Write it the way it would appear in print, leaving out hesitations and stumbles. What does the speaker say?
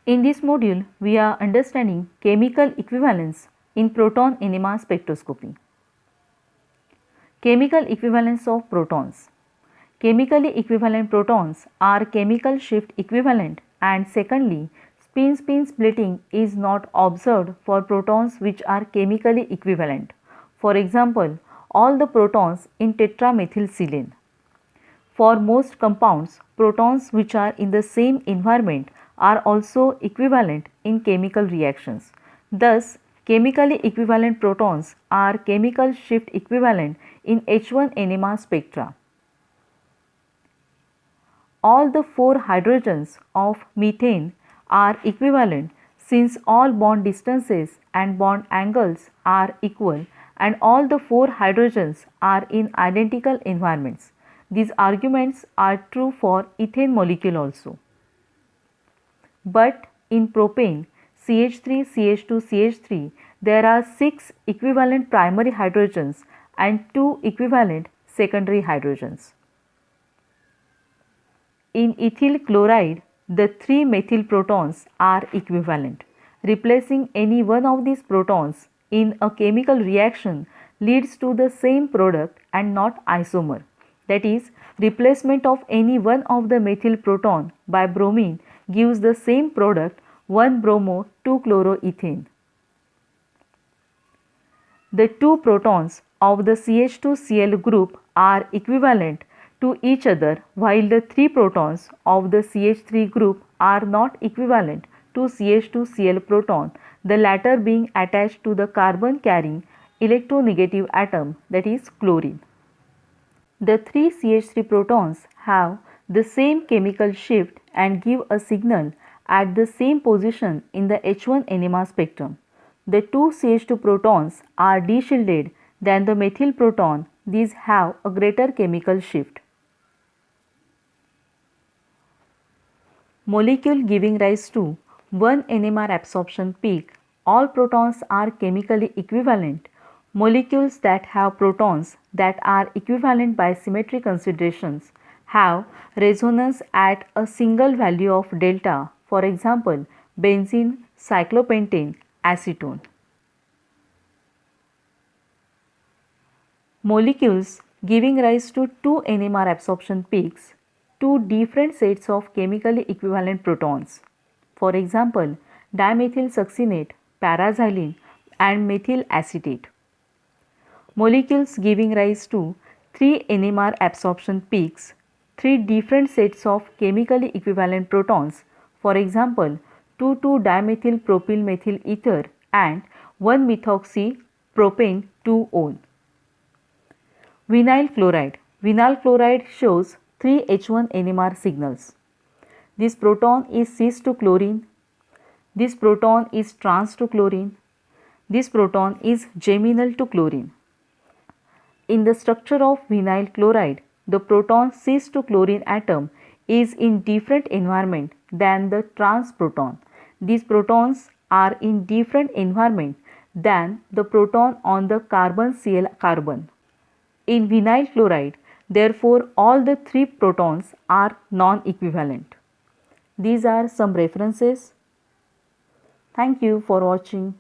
In this module, we are understanding chemical equivalence in proton NMR spectroscopy. Chemical equivalence of protons. Chemically equivalent protons are chemical shift equivalent, and secondly, spin-spin splitting is not observed for protons which are chemically equivalent. For example, all the protons in tetramethylsilane. For most compounds, protons which are in the same environment are also equivalent in chemical reactions. Thus, chemically equivalent protons are chemical shift equivalent in H1 NMR spectra. All the 4 hydrogens of methane are equivalent since all bond distances and bond angles are equal and all the 4 hydrogens are in identical environments. These arguments are true for ethane molecule also. But in propane, CH3, CH2, CH3, there are 6 equivalent primary hydrogens and 2 equivalent secondary hydrogens. In ethyl chloride, the 3 methyl protons are equivalent. Replacing any one of these protons in a chemical reaction leads to the same product and not isomer. That is, replacement of any one of the methyl proton by bromine gives the same product 1-bromo 2-chloroethane. The 2 protons of the CH2Cl group are equivalent to each other while the 3 protons of the CH3 group are not equivalent to CH2Cl proton, the latter being attached to the carbon carrying electronegative atom, that is chlorine. The 3 CH3 protons have the same chemical shift and give a signal at the same position in the H1 NMR spectrum. The 2 CH2 protons are de-shielded than the methyl proton. These have a greater chemical shift. Molecule giving rise to 1 NMR absorption peak. All protons are chemically equivalent. Molecules that have protons that are equivalent by symmetry considerations have resonance at a single value of delta, for example, benzene, cyclopentane, acetone. Molecules giving rise to 2 NMR absorption peaks, 2 different sets of chemically equivalent protons. For example, dimethyl succinate, paraxylene and methyl acetate. Molecules giving rise to 3 NMR absorption peaks, 3 different sets of chemically equivalent protons, for example 2,2-dimethyl propyl methyl ether and 1-methoxy propane 2-one. Vinyl chloride. Vinyl chloride shows 3 H1 NMR signals. This proton is cis to chlorine. This proton is trans to chlorine. This proton is geminal to chlorine. In the structure of vinyl chloride, the proton cis to chlorine atom is in different environment than the trans proton. These protons are in different environment than the proton on the carbon Cl carbon. In vinyl chloride, therefore, all the 3 protons are non-equivalent. These are some references. Thank you for watching.